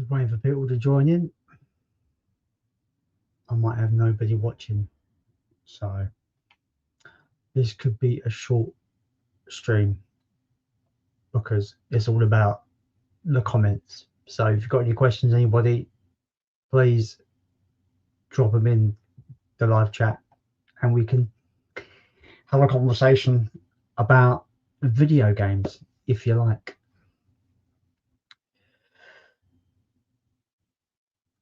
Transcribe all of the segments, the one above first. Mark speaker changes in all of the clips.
Speaker 1: Just waiting for people to join in. I might have nobody watching, so this could be a short stream because it's all about the comments. So if you've got any questions, anybody, please drop them in the live chat and we can have a conversation about video games if you like.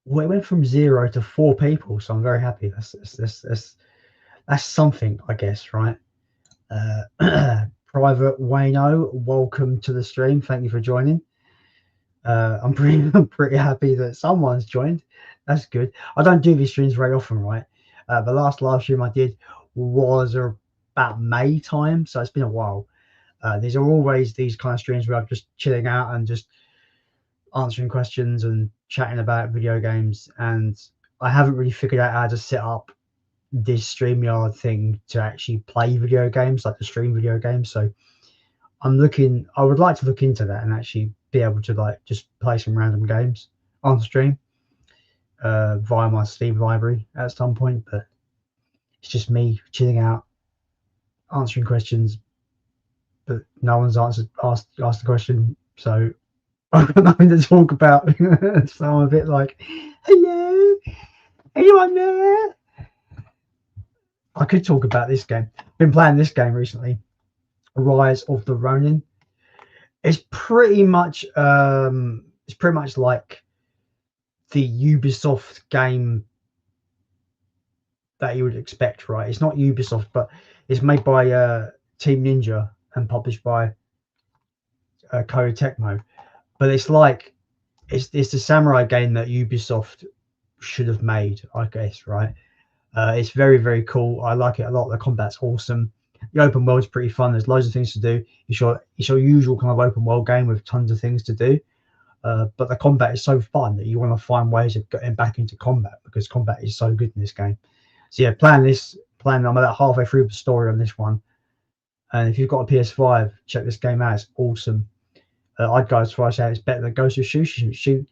Speaker 1: We went from 0 to 4 people, so I'm very happy. That's something, I guess, right? Private Wayno, welcome to the stream. Thank you for joining. I'm pretty happy that someone's joined. That's good. I don't do these streams very often, right? The last live stream I did was about May time, so it's been a while. These are always these kind of streams where I'm just chilling out and just answering questions and chatting about video games, and I haven't really figured out how to set up this StreamYard thing to actually play video games, like to stream video games. So I would like to look into that and actually be able to like just play some random games on stream via my Steam library at some point, but it's just me chilling out, answering questions, but no one's asked the question, so I've got nothing to talk about. So I'm a bit like, hello, anyone there? I could talk about this game. Been playing this game recently, Rise of the Ronin. It's pretty much like the Ubisoft game that you would expect, right? It's not Ubisoft, but it's made by Team Ninja and published by Koei Tecmo. But it's like it's the samurai game that Ubisoft should have made, I guess, right? It's very, very cool. I like it a lot. The combat's awesome. The open world's pretty fun. There's loads of things to do. It's your usual kind of open world game with tons of things to do. But the combat is so fun that you want to find ways of getting back into combat because combat is so good in this game. So yeah, I'm about halfway through the story on this one. And if you've got a PS5, check this game out. It's awesome. I'd go as far as saying it's better than Ghost of Tsushima.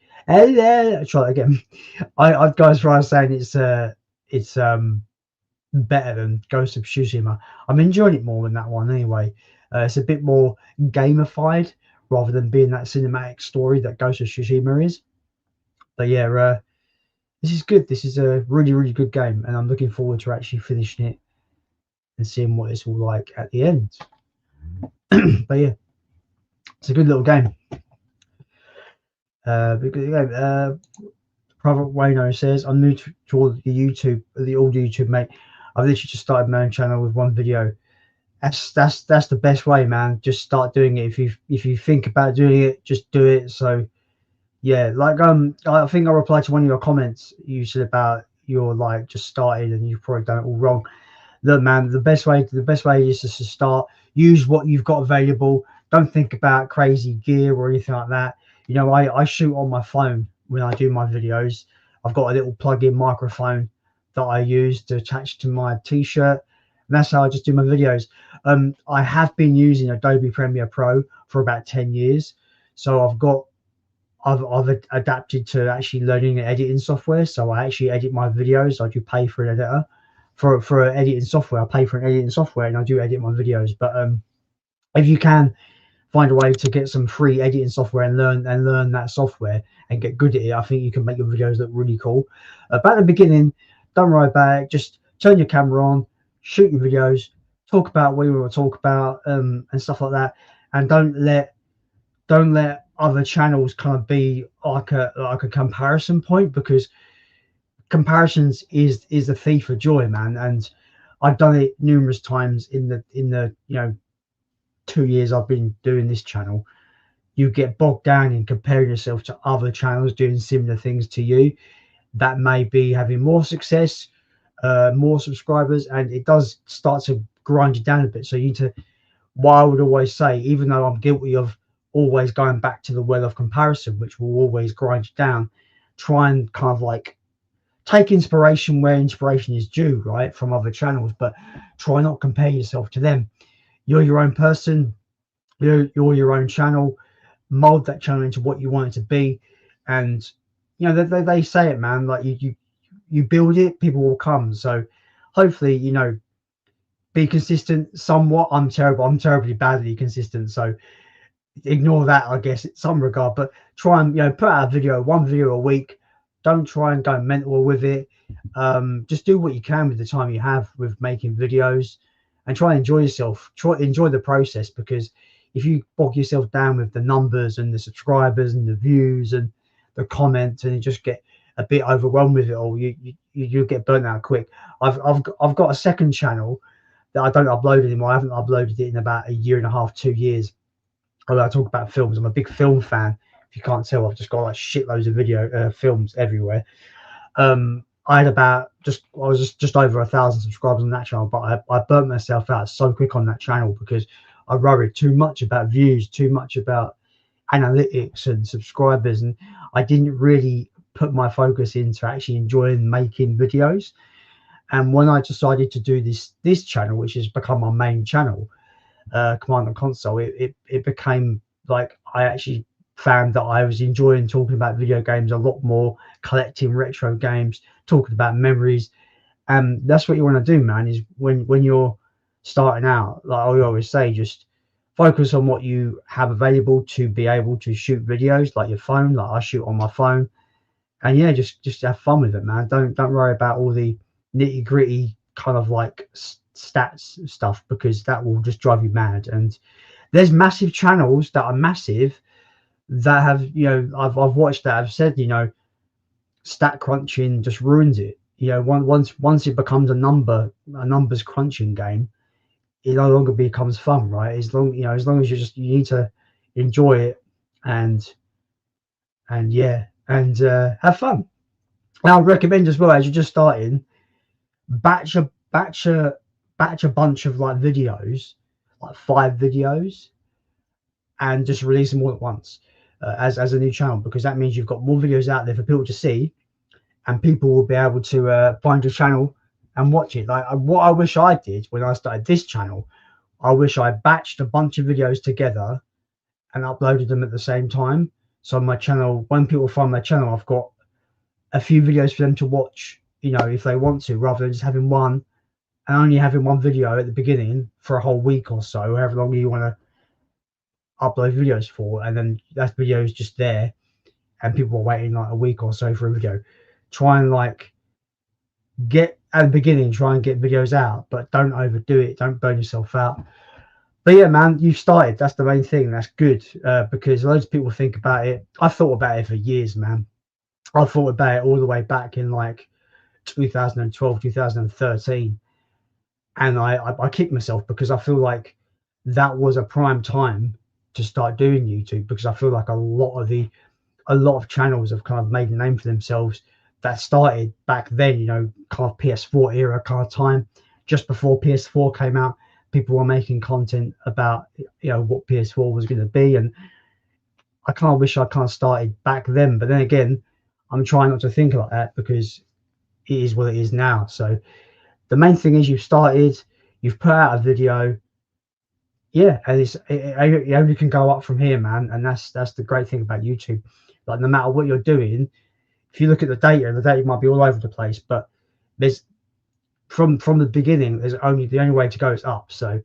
Speaker 1: Try it again. I'd go as far as saying it's better than Ghost of Tsushima. I'm enjoying it more than that one anyway. It's a bit more gamified rather than being that cinematic story that Ghost of Tsushima is. But yeah, this is good. This is a really, really good game, and I'm looking forward to actually finishing it and seeing what it's all like at the end. But yeah, it's a good little game. Private Wayno says, I'm new to all the old YouTube, mate. I've literally just started my own channel with one video. That's the best way, man. Just start doing it. If you think about doing it, just do it. So yeah, like I think I replied to one of your comments you said about you're like just started and you've probably done it all wrong. Look, man, the best way is just to start. Use what you've got available. Don't think about crazy gear or anything like that. You know, I shoot on my phone when I do my videos. I've got a little plug-in microphone that I use to attach to my t-shirt, and that's how I just do my videos. I have been using Adobe Premiere Pro for about 10 years, so I've adapted to actually learning editing software. So I actually edit my videos. I do pay for an editor for editing software. I pay for an editing software and I do edit my videos. But if you can find a way to get some free editing software and learn that software and get good at it, I think you can make your videos look really cool. But at the beginning, don't worry about it. Just turn your camera on, shoot your videos, talk about what you want to talk about, and stuff like that. And don't let other channels kind of be like a comparison point, because comparisons is the thief of joy, man. And I've done it numerous times in the 2 years I've been doing this channel. You get bogged down in comparing yourself to other channels doing similar things to you that may be having more success, more subscribers, and it does start to grind you down a bit. So you need to, what I would always say, even though I'm guilty of always going back to the well of comparison, which will always grind you down, try and kind of like take inspiration where inspiration is due, right, from other channels, but try not compare yourself to them. You're your own person, you're your own channel. Mold that channel into what you want it to be, And you know, they say it, man, like you build it, people will come. So hopefully, you know, be consistent somewhat. I'm terribly badly consistent, so ignore that, I guess, in some regard. But try and, you know, put out a video, one video a week. Don't try and go mental with it. Just do what you can with the time you have with making videos, and try and enjoy yourself. Try enjoy the process, because if you bog yourself down with the numbers and the subscribers and the views and the comments, and you just get a bit overwhelmed with it all, you get burnt out quick. I've got a second channel that I don't upload anymore. I haven't uploaded it in about a year and a half, 2 years. Although I talk about films, I'm a big film fan. If you can't tell, I've just got like shitloads of video films everywhere. I was just over 1,000 subscribers on that channel, but I burnt myself out so quick on that channel because I worried too much about views, too much about analytics and subscribers, and I didn't really put my focus into actually enjoying making videos. And when I decided to do this channel, which has become my main channel, Command and Console, it became like I actually found that I was enjoying talking about video games a lot more, collecting retro games, talking about memories. And that's what you want to do, man, is when you're starting out, like I always say, just focus on what you have available to be able to shoot videos, like your phone. Like I shoot on my phone, and yeah, just have fun with it, man. Don't worry about all the nitty gritty kind of like stats stuff, because that will just drive you mad. And there's massive channels that are massive that have, you know, I've watched that have said, you know, stat crunching just ruins it. You know, once it becomes a numbers crunching game, it no longer becomes fun, right? As long as you need to enjoy it and yeah, and have fun. And I'd recommend as well, as you're just starting, batch a bunch of like videos, like 5 videos, and just release them all at once as a new channel, because that means you've got more videos out there for people to see, and people will be able to find your channel and watch it. Like what I wish I did when I started this channel, I wish I batched a bunch of videos together and uploaded them at the same time. So my channel, when people find my channel, I've got a few videos for them to watch, you know, if they want to, rather than just having one and only having one video at the beginning for a whole week or so, however long you want to upload videos for, and then that video is just there and people are waiting like a week or so for a video. Try and like get at the beginning, try and get videos out, but don't overdo it, don't burn yourself out. But yeah, man, you've started. That's the main thing. That's good, because loads of people think about it. I've thought about it for years, man. I thought about it all the way back in like 2012, 2013, and I kicked myself, because I feel like that was a prime time to start doing YouTube, because I feel like a lot of channels have kind of made a name for themselves that started back then, you know, kind of PS4 era kind of time, just before PS4 came out. People were making content about, you know, what PS4 was going to be, and I kind of wish I kind of started back then. But then again, I'm trying not to think like that, because it is what it is now. So the main thing is you've started, you've put out a video, yeah, and it only can go up from here, man. And that's the great thing about YouTube. Like no matter what you're doing, if you look at the data might be all over the place, but there's from the beginning, the only way to go is up. So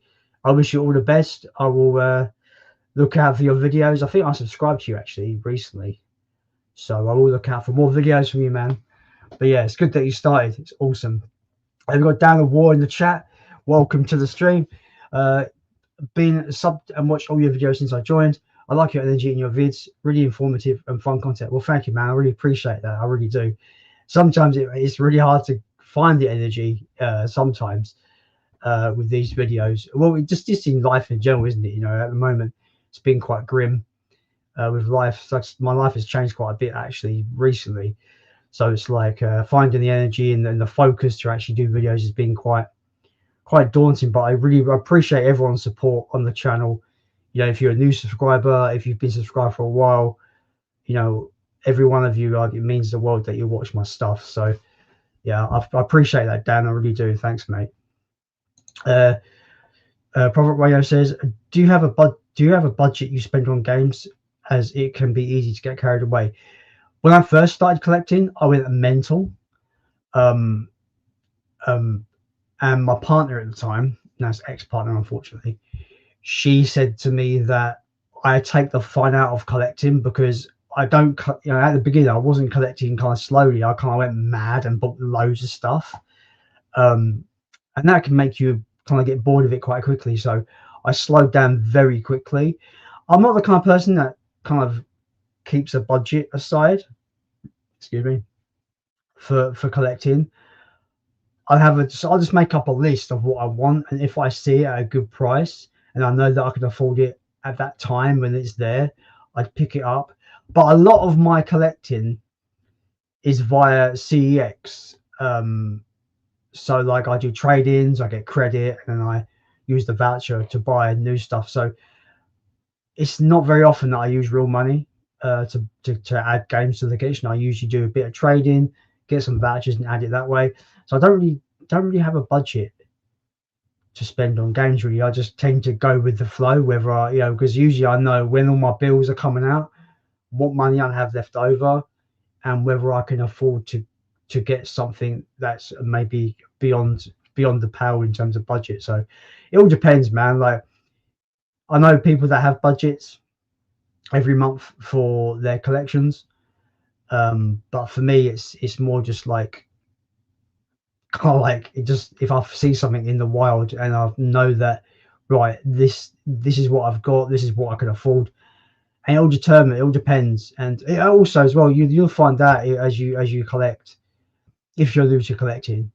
Speaker 1: I wish you all the best. I will look out for your videos. I think I subscribed to you actually recently, so I will look out for more videos from you, man. But yeah, it's good that you started. It's awesome. I've got Dan the War in the chat. Welcome to the stream. Been subbed and watched all your videos since I joined. I like your energy in your vids. Really informative and fun content. Well, thank you, man. I really appreciate that. I really do. Sometimes it's really hard to find the energy sometimes with these videos. Well, just in life in general, isn't it? You know, at the moment it's been quite grim with life. My life has changed quite a bit actually recently. So it's like finding the energy and the focus to actually do videos has been quite daunting. But I really appreciate everyone's support on the channel. You know, if you're a new subscriber, if you've been subscribed for a while, you know, every one of you, like, it means the world that you watch my stuff. So yeah, I appreciate that, Dan. I really do. Thanks, mate. Prophet Radio says, do you have a budget you spend on games, as it can be easy to get carried away? when I first started collecting, I went mental. Um, um, and my partner at the time, now it's ex-partner, unfortunately, she said to me that I take the fun out of collecting because I don't, at the beginning, I wasn't collecting kind of slowly. I kind of went mad and bought loads of stuff. And that can make you kind of get bored of it quite quickly. So I slowed down very quickly. I'm not the kind of person that kind of keeps a budget aside, excuse me, for collecting. I'll just make up a list of what I want, and if I see it at a good price and I know that I can afford it at that time when it's there, I'd pick it up. But a lot of my collecting is via CEX. So like I do trade-ins, I get credit, and then I use the voucher to buy new stuff. So it's not very often that I use real money to add games to the collection. I usually do a bit of trading, get some vouchers, and add it that way. So I don't really have a budget to spend on games. Really, I just tend to go with the flow. Whether I, because usually I know when all my bills are coming out, what money I have left over, and whether I can afford to get something that's maybe beyond the pale in terms of budget. So it all depends, man. Like I know people that have budgets every month for their collections, but for me, it's more just like kind of like it just if I see something in the wild and I know that right, this is what I've got, this is what I can afford, and it all depends, and it also as well you'll find out as you collect, if you're new to collecting,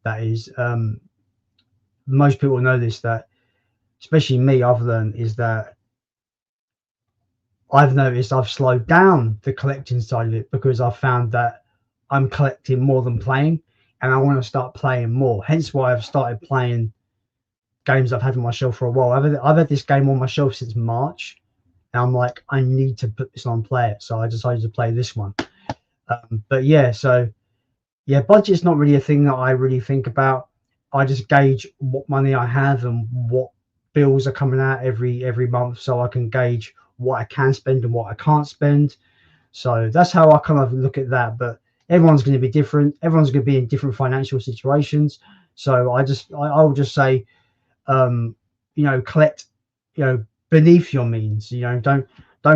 Speaker 1: that is, most people know this, that especially me, I've learned is that I've noticed I've slowed down the collecting side of it because I've found that I'm collecting more than playing, and I want to start playing more. Hence why I've started playing games I've had on my shelf for a while. I've had this game on my shelf since March, and I'm like, I need to put this on, play it. So I decided to play this one. But yeah, so yeah, budget's not really a thing that I really think about. I just gauge what money I have and what bills are coming out every month, so I can gauge what I can spend and what I can't spend. So that's how I kind of look at that. But everyone's going to be different. Everyone's going to be in different financial situations. So I'll just say, collect, beneath your means. Don't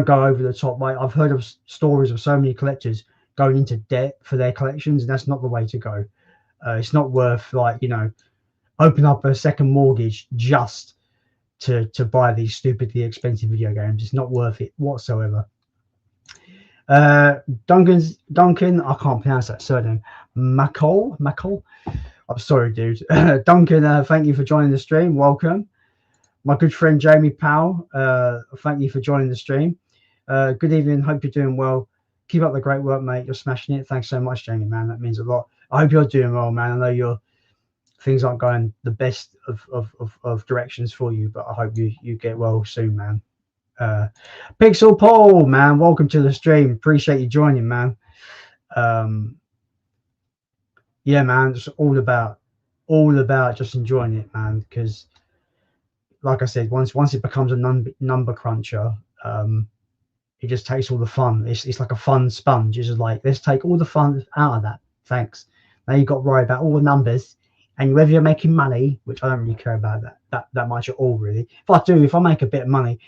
Speaker 1: go over the top. Like I've heard of stories of so many collectors going into debt for their collections, and that's not the way to go. It's not worth open up a second mortgage just to buy these stupidly expensive video games. It's not worth it whatsoever. Duncan, I can't pronounce that surname. McCall. I'm sorry, dude. Duncan, thank you for joining the stream. Welcome. My good friend Jamie Powell, thank you for joining the stream. Good evening. Hope you're doing well. Keep up the great work, mate. You're smashing it. Thanks so much, Jamie, man. That means a lot. I hope you're doing well, man. I know things aren't going the best of directions for you, but I hope you get well soon, man. Pixel Paul, man, welcome to the stream. Appreciate you joining, man. Yeah, man, it's all about just enjoying it, man, because like I said, once it becomes a number cruncher, it just takes all the fun. It's like a fun sponge. It's just like, let's take all the fun out of that. Thanks. Now you've got to worry about all the numbers, and whether you're making money, which I don't really care about that much at all, really. If I make a bit of money,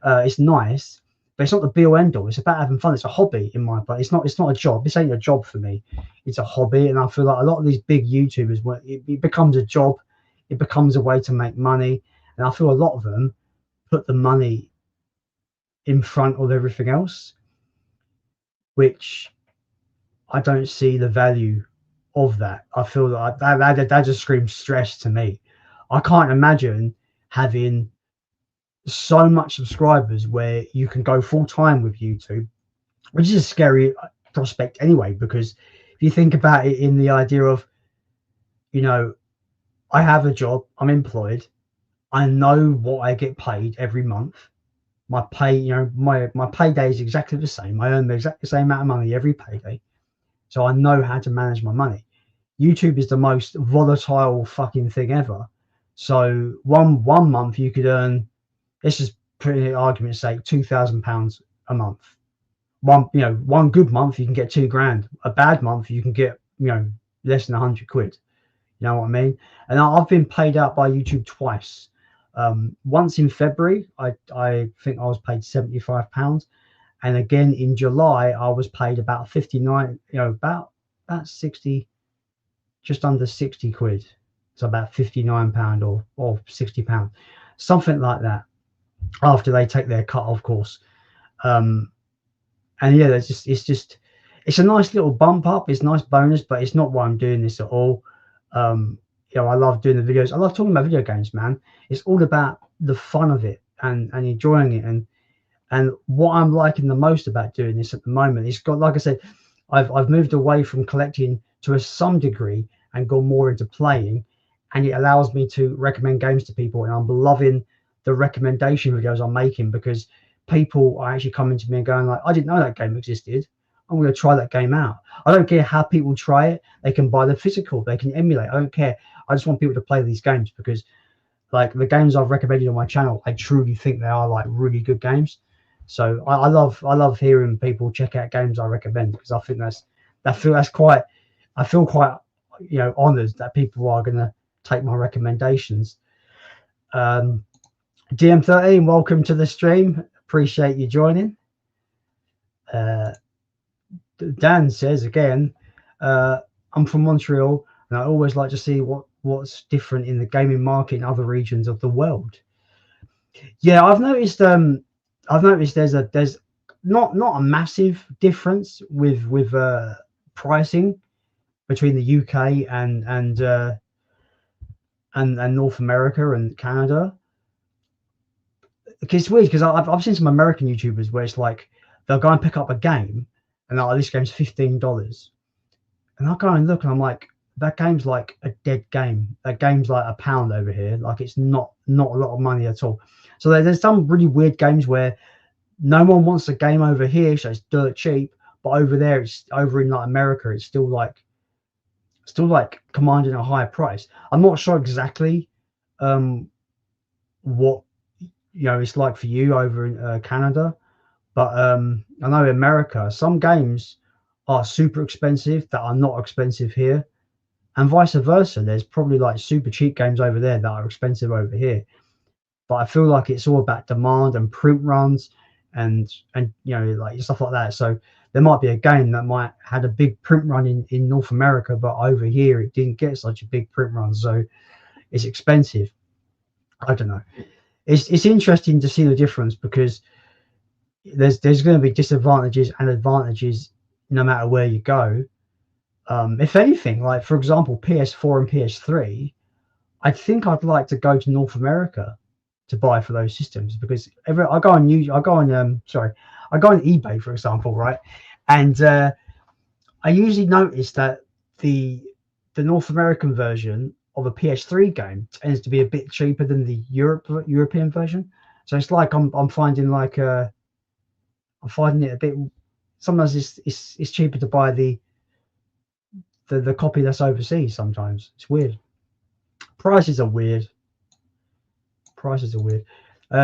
Speaker 1: it's nice, but it's not the be all end all. It's about having fun. It's a hobby in my part. It's not a job. This ain't a job for me. It's a hobby, and I feel like a lot of these big YouTubers, it becomes a job. It becomes a way to make money, and I feel a lot of them put the money in front of everything else, which I don't see the value of that. I feel like that just screams stress to me. I can't imagine having so much subscribers where you can go full time with YouTube, which is a scary prospect anyway, because if you think about it in the idea of, I have a job, I'm employed, I know what I get paid every month. My pay, my payday is exactly the same. I earn the exact same amount of money every payday. So I know how to manage my money. YouTube is the most volatile fucking thing ever. So one month you could earn, let's just put in argument's sake, £2,000 a month. one good month you can get $2,000. A bad month you can get less than 100 quid. You know what I mean? And I've been paid out by YouTube twice. Once in February, I think I was paid £75, and again in July I was paid about 59. About 60, just under 60 quid. So about £59 or £60, something like that. After they take their cut, of course. And yeah, it's a nice little bump up. It's a nice bonus, but it's not why I'm doing this at all. I love doing the videos. I love talking about video games, man. It's all about the fun of it and enjoying it. And what I'm liking the most about doing this at the moment is, like I said, I've moved away from collecting to some degree and gone more into playing, and it allows me to recommend games to people. And I'm loving the recommendation videos I'm making, because people are actually coming to me and going like, I didn't know that game existed. I'm going to try that game out. I don't care how people try it. They can buy the physical. They can emulate. I don't care. I just want people to play these games, because like the games I've recommended on my channel, I truly think they are like really good games. So I love hearing people check out games I recommend, because I think I feel quite honored that people are going to take my recommendations. DM13, welcome to the stream. Appreciate you joining. Dan says again, I'm from Montreal and I always like to see what's different in the gaming market in other regions of the world. Yeah, I've noticed there's not a massive difference with pricing between the UK and North America and Canada. It's weird because I've seen some American YouTubers where it's like they'll go and pick up a game and like, this game's $15, and I'll go and look and I'm like, that game's like a dead game. That game's like £1 over here. Like it's not a lot of money at all. So there's some really weird games where no one wants a game over here, so it's dirt cheap. But over there, it's over in like America, it's still like commanding a higher price. I'm not sure exactly what it's like for you over in Canada, but I know in America some games are super expensive that are not expensive here, and vice versa. There's probably like super cheap games over there that are expensive over here. But I feel like it's all about demand and print runs and like stuff like that. So there might be a game that might had a big print run in North America, but over here it didn't get such a big print run, so it's expensive. I don't know. It's interesting to see the difference, because there's going to be disadvantages and advantages no matter where you go. If anything, like for example, PS4 and PS3, I think I'd like to go to North America to buy for those systems, because I go on eBay, for example, right? And I usually notice that the North American version of a PS3 game tends to be a bit cheaper than the European version. So it's like I'm finding like I'm finding it a bit. Sometimes it's cheaper to buy the copy that's overseas. Sometimes it's weird. Prices are weird.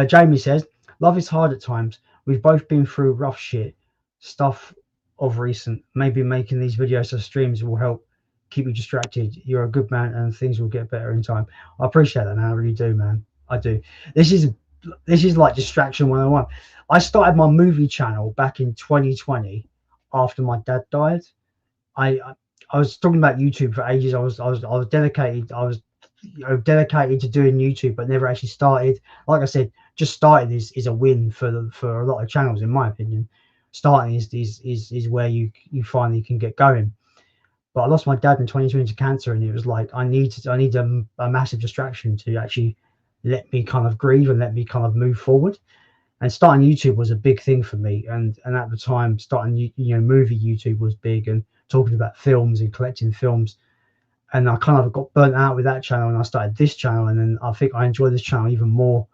Speaker 1: Jamie says, love is hard at times. We've both been through rough shit stuff of recent. Maybe making these videos or streams will help keep you distracted. You're a good man and things will get better in time. I appreciate that, man. I really do, man. I do. This is like distraction 101. I started my movie channel back in 2020 after my dad died. I was talking about YouTube for ages. I was dedicated. I was dedicated to doing YouTube, but never actually started. Like I said, just starting is a win for a lot of channels, in my opinion. Starting is where you finally can get going. But I lost my dad in 2020 to cancer, and it was like I need a massive distraction to actually let me kind of grieve and let me kind of move forward. And starting YouTube was a big thing for me, and at the time starting movie YouTube was big, and talking about films and collecting films. And I kind of got burnt out with that channel, and I started this channel, and then I think I enjoy this channel even more.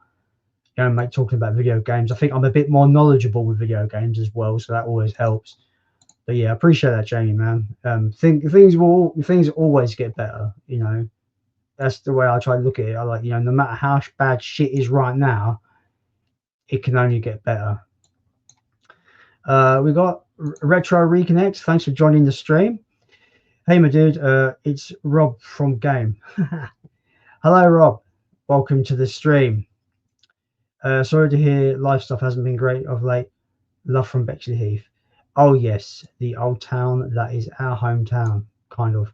Speaker 1: Talking about video games. I think I'm a bit more knowledgeable with video games as well, so that always helps. But yeah, I appreciate that, Jamie, man. Things always get better. That's the way I try to look at it. I like, no matter how bad shit is right now, it can only get better. We got Retro Reconnect. Thanks for joining the stream. Hey, my dude. It's Rob from Game. Hello, Rob. Welcome to the stream. Sorry to hear life stuff hasn't been great of late. Love from Bexley Heath. Oh, yes. The old town that is our hometown, kind of.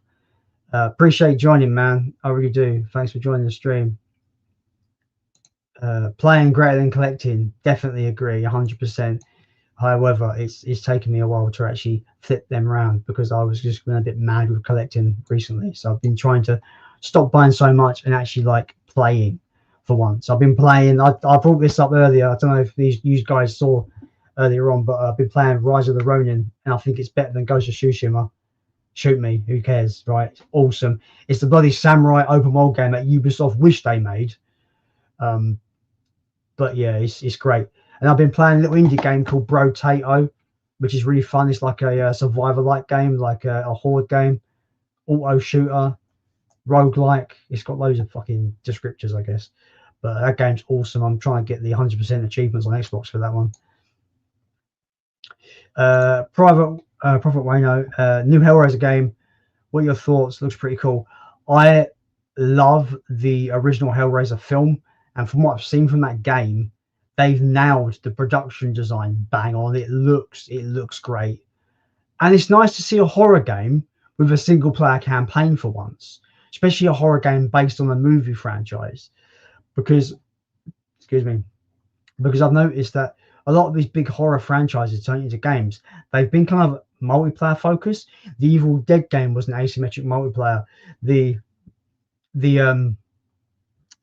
Speaker 1: Appreciate joining, man. I really do. Thanks for joining the stream. Playing greater than collecting. Definitely agree. 100%. However, it's taken me a while to actually flip them around because I was just been a bit mad with collecting recently. So I've been trying to stop buying so much and actually like playing for once. I've been playing. I brought this up earlier. I don't know if you guys saw earlier on, but I've been playing Rise of the Ronin, and I think it's better than Ghost of Tsushima. Shoot me, who cares, right? It's awesome. It's the bloody samurai open world game that Ubisoft wish they made. But yeah, it's great. And I've been playing a little indie game called Brotato, which is really fun. It's like a survivor-like game, like a horde game, auto shooter, roguelike. It's got loads of fucking descriptors, I guess. But that game's awesome. I'm trying to get the 100% achievements on Xbox for that one. Prophet Wayno, new Hellraiser game. What are your thoughts? Looks pretty cool. I love the original Hellraiser film, and from what I've seen from that game, they've nailed the production design bang on. It looks great, and it's nice to see a horror game with a single player campaign for once, especially a horror game based on a movie franchise. Because I've noticed that a lot of these big horror franchises turning into games, they've been kind of multiplayer focused. The Evil Dead game was an asymmetric multiplayer. The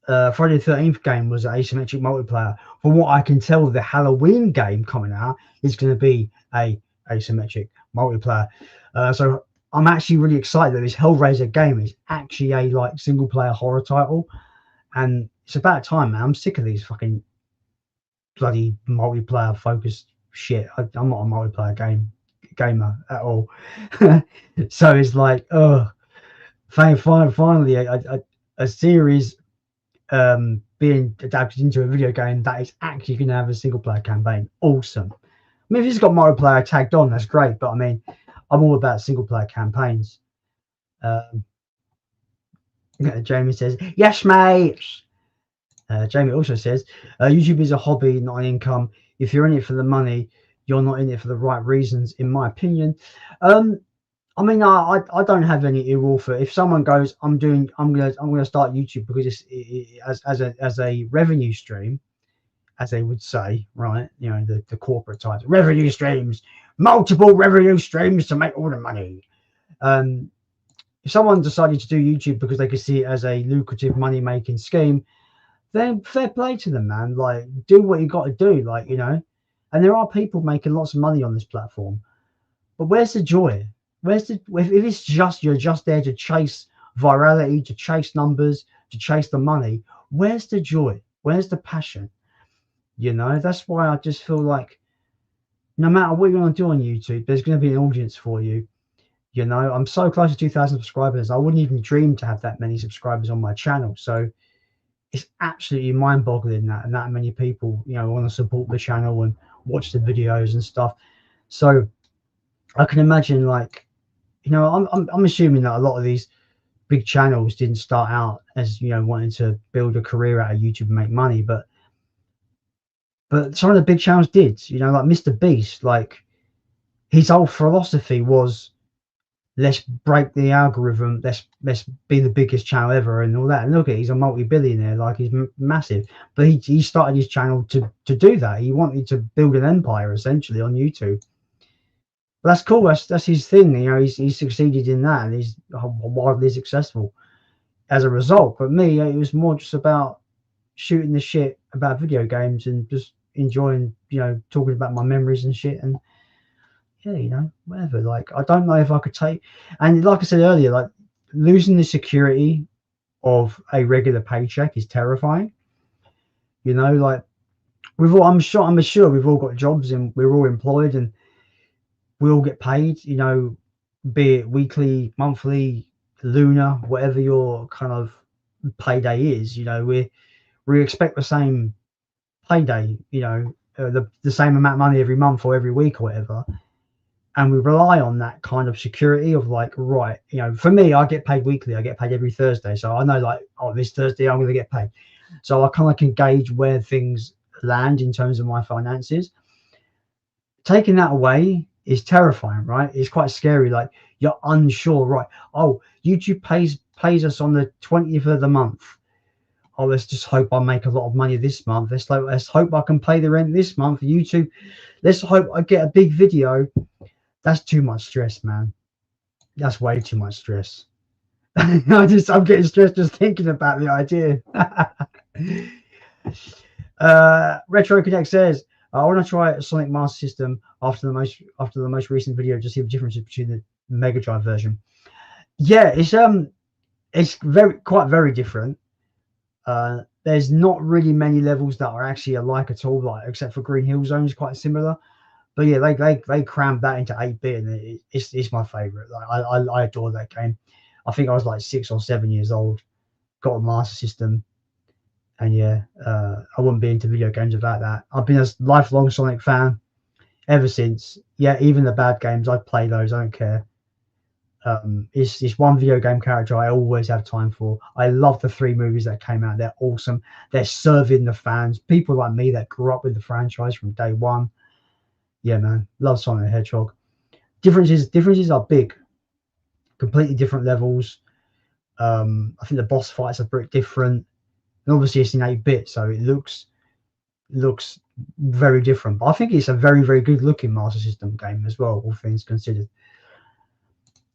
Speaker 1: Friday the 13th game was an asymmetric multiplayer. From what I can tell, the Halloween game coming out is going to be a asymmetric multiplayer. So I'm actually really excited that this Hellraiser game is actually a like single player horror title, and it's about time, man. I'm sick of these fucking bloody multiplayer focused shit. I'm not a multiplayer gamer at all. So it's like, finally a series being adapted into a video game that is actually going to have a single player campaign. Awesome. I mean, if it's got multiplayer tagged on, that's great. But I mean, I'm all about single player campaigns. Jamie says, yes, mate. Jamie also says, YouTube is a hobby, not an income. If you're in it for the money, you're not in it for the right reasons, in my opinion. I mean, I don't have any ill will for if someone goes, I'm gonna start YouTube because it's as a revenue stream, as they would say, right? You know, the corporate types, revenue streams, multiple revenue streams to make all the money. If someone decided to do YouTube because they could see it as a lucrative money making scheme, then fair play to them, man. Like, do what you got to do, like, you know. And there are people making lots of money on this platform, but where's the joy? If it's just you're just there to chase virality, to chase numbers, to chase the money, where's the joy? Where's the passion? You know, that's why I just feel like no matter what you want to do on YouTube, there's going to be an audience for you. You know, I'm so close to 2,000 subscribers. I wouldn't even dream to have that many subscribers on my channel. So it's absolutely mind-boggling that many people, you know, want to support the channel and watch the videos and stuff. So I can imagine, like, you know, I'm assuming that a lot of these big channels didn't start out as, you know, wanting to build a career out of YouTube and make money, but some of the big channels did. You know, like Mr. Beast, like his whole philosophy was, let's break the algorithm, let's be the biggest channel ever and all that. And look at, he's a multi-billionaire, like he's massive. But he started his channel to do that. He wanted to build an empire essentially on YouTube. But that's cool. That's his thing. You know, he's succeeded in that, and he's wildly successful as a result. But me, it was more just about shooting the shit about video games and just enjoying, you know, talking about my memories and shit. And yeah, you know, whatever. Like, I don't know if I could take, and like I said earlier, like losing the security of a regular paycheck is terrifying. You know, like I'm sure we've all got jobs and we're all employed and we all get paid, you know, be it weekly, monthly, lunar, whatever your kind of payday is. You know, we expect the same payday, you know, the same amount of money every month or every week or whatever, and we rely on that kind of security of like, right, you know, for me, I get paid weekly. I get paid every Thursday, so I know like, oh, this Thursday I'm going to get paid. So I kind of can gauge where things land in terms of my finances. Taking that away is terrifying, right? It's quite scary. Like you're unsure, right? Oh, YouTube pays us on the 20th of the month. Oh, let's just hope I make a lot of money this month. Let's hope I can pay the rent this month. YouTube, let's hope I get a big video. That's too much stress, man. That's way too much stress. I'm getting stressed just thinking about the idea. Retro Connect says, I want to try a Sonic Master System after the most recent video to see the differences between the Mega Drive version. Yeah, it's very different. There's not really many levels that are actually alike at all, like except for Green Hill Zone is quite similar. But yeah, they crammed that into 8-bit, and it's my favorite. Like I adore that game. I think I was like 6 or 7 years old, got a Master System, and yeah, I wouldn't be into video games without that. I've been a lifelong Sonic fan ever since. Yeah, even the bad games, I play those. I don't care. It's one video game character I always have time for. I love the 3 movies that came out. They're awesome. They're serving the fans. People like me that grew up with the franchise from day one. Yeah, man, love Sonic the Hedgehog. Differences are big. Completely different levels. I think the boss fights are pretty different. And obviously it's in 8-bit, so it looks very different. But I think it's a very, very good looking Master System game as well, all things considered.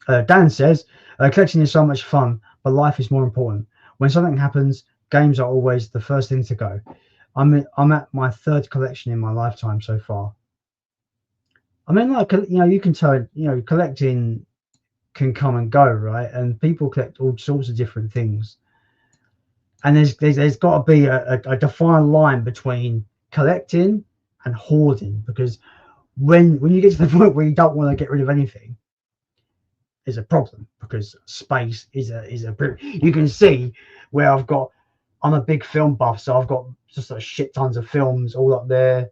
Speaker 1: Dan says, collecting is so much fun, but life is more important. When something happens, games are always the first thing to go. I'm at my 3rd collection in my lifetime so far. I mean, like, you know, you can tell, you know, collecting can come and go, right? And people collect all sorts of different things. And there's got to be a defined line between collecting and hoarding, because when you get to the point where you don't want to get rid of anything, is a problem, because space is a you can see where I'm a big film buff, so I've got just a shit tons of films all up there.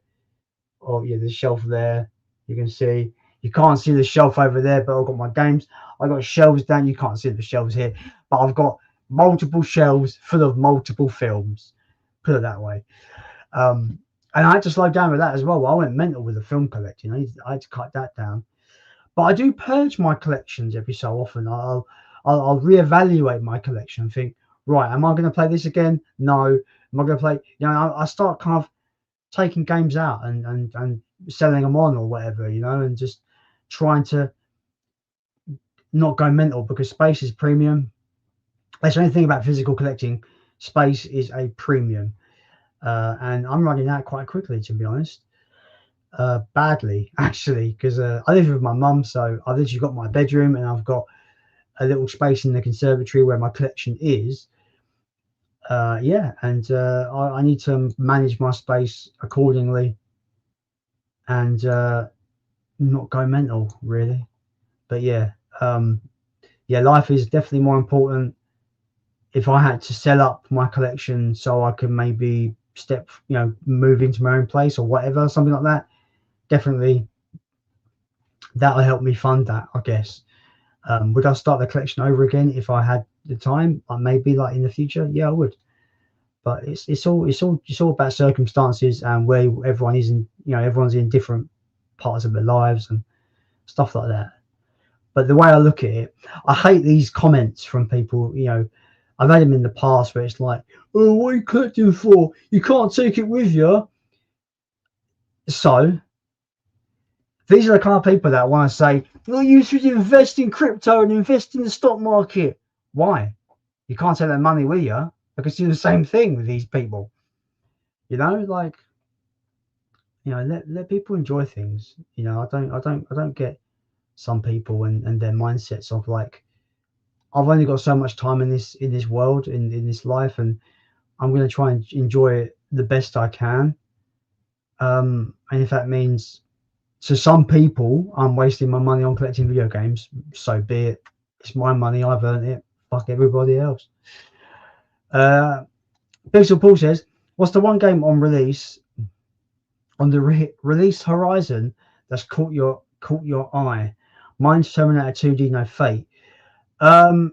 Speaker 1: Oh yeah, the shelf there, you can see. You can't see the shelf over there, but I've got my games. I've got shelves down. You can't see the shelves here, but I've got multiple shelves full of multiple films, put it that way. And I had to slow down with that as well. I went mental with the film collecting. I had to cut that down. But I do purge my collections every so often. I'll reevaluate my collection and think, right, am I going to play this again? No. Am I going to play? You know, I start kind of taking games out and selling them on or whatever, you know, and just trying to not go mental, because space is premium. That's the only thing about physical collecting. Space is a premium, and I'm running out quite quickly, to be honest. Badly actually, because I live with my mum, so I've literally got my bedroom and I've got a little space in the conservatory where my collection is. Yeah, and I need to manage my space accordingly and not go mental, really. But yeah, life is definitely more important. If I had to sell up my collection so I could maybe move into my own place or whatever, something like that, definitely that'll help me fund that, I guess. Would I start the collection over again if I had the time? Maybe, like, in the future, yeah, I would. But it's all about circumstances and where everyone is in. You know, everyone's in different parts of their lives and stuff like that. But the way I look at it, I hate these comments from people. You know, I've had them in the past where it's like, "Oh, what are you collecting for? You can't take it with you." So these are the kind of people that want to say, "Well, you should invest in crypto and invest in the stock market." Why? You can't take that money with you. I can do the same thing with these people. You know, like, you know, let people enjoy things. You know, I don't get some people and their mindsets of like, I've only got so much time in this world, in this life, and I'm going to try and enjoy it the best I can. And if that means, to some people, I'm wasting my money on collecting video games, so be it. It's my money. I've earned it. Fuck everybody else. Pixel Paul says, what's the one game on release on the release horizon that's caught your eye? Mine's Terminator 2D No Fate. I'm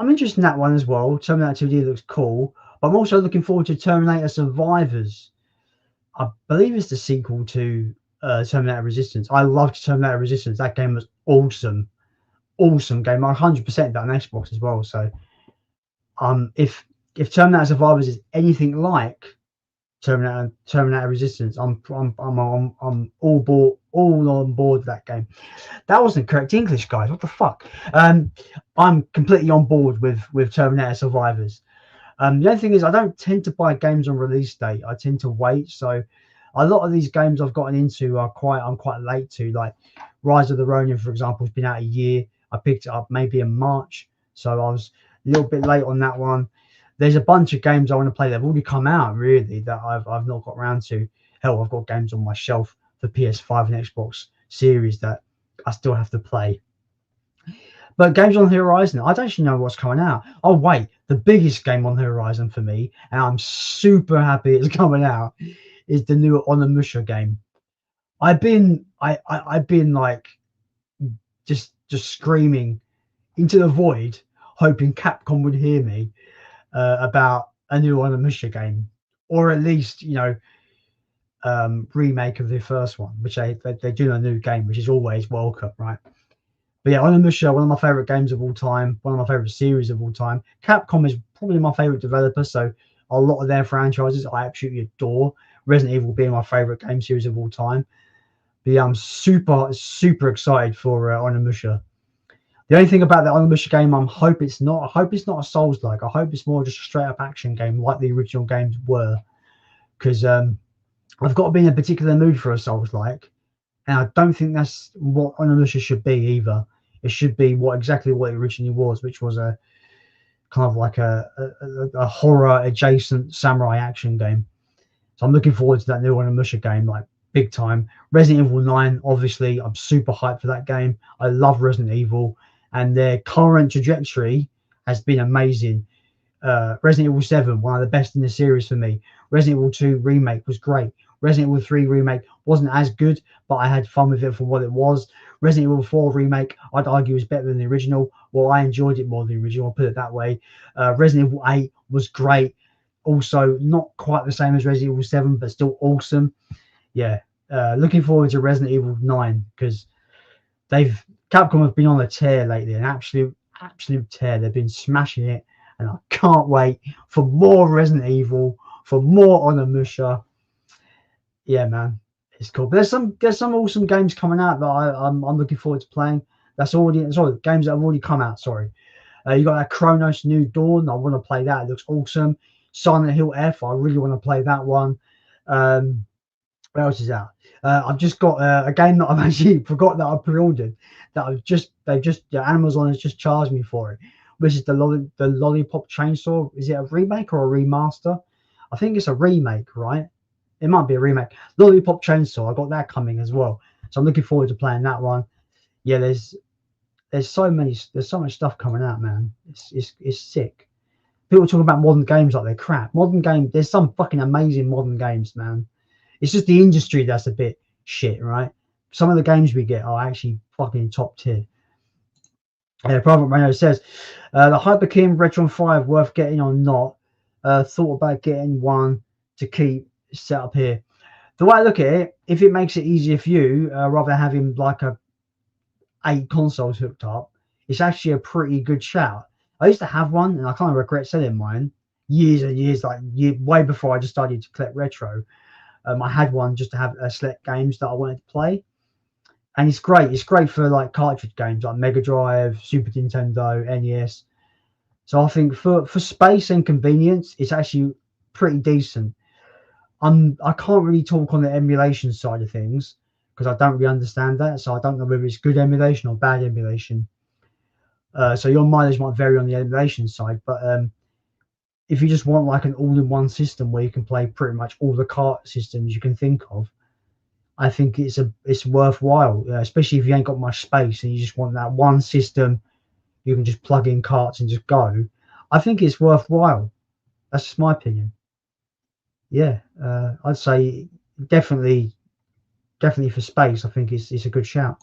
Speaker 1: interested in that one as well. Terminator 2D looks cool. But I'm also looking forward to Terminator Survivors. I believe it's the sequel to Terminator Resistance. I loved Terminator Resistance. That game was awesome. Awesome game. I 100% that on Xbox as well. So if Terminator Survivors is anything like Terminator Resistance, I'm all on board with that game. That wasn't correct English, guys. What the fuck? I'm completely on board with Terminator Survivors. The only thing is, I don't tend to buy games on release date. I tend to wait. So a lot of these games I've gotten into I'm quite late to. Like Rise of the Ronin, for example, has been out a year. I picked it up maybe in March, so I was a little bit late on that one. There's a bunch of games I want to play that have already come out, really, that I've not got around to. Hell, I've got games on my shelf for PS5 and Xbox Series that I still have to play. But games on the horizon, I don't actually know what's coming out. Oh wait, the biggest game on the horizon for me, and I'm super happy it's coming out, is the new Onimusha game. I've been like just screaming into the void, hoping Capcom would hear me about a new Onimusha game, or at least remake of the first one, which they do a new game, which is always welcome, right? But yeah, Onimusha, one of my favorite games of all time, one of my favorite series of all time. Capcom is probably my favorite developer, so a lot of their franchises I absolutely adore. Resident Evil being my favorite game series of all time. But yeah, I'm super excited for Onimusha. The only thing about the Onimusha game, I hope it's not a Souls-like. I hope it's more just a straight-up action game like the original games were. Because I've got to be in a particular mood for a Souls-like, and I don't think that's what Onimusha should be either. It should be exactly what it originally was, which was a kind of like a horror adjacent samurai action game. So I'm looking forward to that new Onimusha game, like big time. Resident Evil 9, obviously, I'm super hyped for that game. I love Resident Evil, and their current trajectory has been amazing. Resident Evil 7, one of the best in the series for me. Resident Evil 2 remake was great. Resident Evil 3 remake wasn't as good, but I had fun with it for what it was. Resident Evil 4 remake, I'd argue, is better than the original. Well, I enjoyed it more than the original, I'll put it that way. Resident Evil 8 was great. Also, not quite the same as Resident Evil 7, but still awesome. Yeah, looking forward to Resident Evil 9 because Capcom have been on a tear lately, an absolute tear. They've been smashing it, and I can't wait for more Resident Evil, for more Onimusha. Yeah, man, it's cool. But there's some awesome games coming out that I'm looking forward to playing. That's games that have already come out. Sorry, you got that Chronos New Dawn. I want to play that. It looks awesome. Silent Hill F. I really want to play that one. What else is out? I've just got a game that I've actually forgot that I pre-ordered. That Amazon has just charged me for it, which is the Lollipop Chainsaw. Is it a remake or a remaster? I think it's a remake, right? It might be a remake. Lollipop Chainsaw. I got that coming as well, so I'm looking forward to playing that one. Yeah, there's so much stuff coming out, man. It's sick. People talk about modern games like they're crap. There's some fucking amazing modern games, man. It's just the industry that's a bit shit, right? Some of the games we get are actually fucking top tier. Private Reno says, the Hyperkin Retron 5 worth getting or not? Thought about getting one to keep set up here. The way I look at it, if it makes it easier for you, rather than having like 8 consoles hooked up, it's actually a pretty good shout. I used to have one, and I kind of regret selling mine years and years, way before I just started to collect retro. I had one just to have select games that I wanted to play, and it's great. It's great for like cartridge games like Mega Drive, Super Nintendo, NES. So I think for space and convenience, it's actually pretty decent. I can't really talk on the emulation side of things because I don't really understand that, so I don't know whether it's good emulation or bad emulation. So your mileage might vary on the emulation side, but if you just want like an all-in-one system where you can play pretty much all the kart systems you can think of, I think it's worthwhile, especially if you ain't got much space and you just want that one system you can just plug in karts and just go. I think it's worthwhile. That's just my opinion. Yeah, I'd say definitely for space, I think it's a good shout.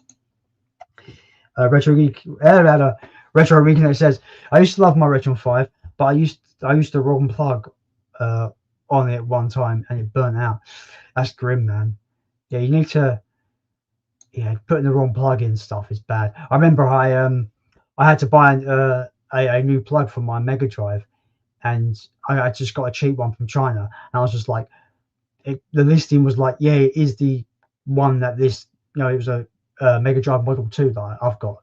Speaker 1: Retro Reconnect says, I used to love my Retron 5, but I used the wrong plug on it one time and it burnt out. That's grim, man. Yeah, you need to, putting the wrong plug in stuff is bad. I remember I had to buy a new plug for my Mega Drive, and I just got a cheap one from China, and I was just like, the listing was like, yeah, it is the one that this, it was a Mega Drive Model 2 that I've got,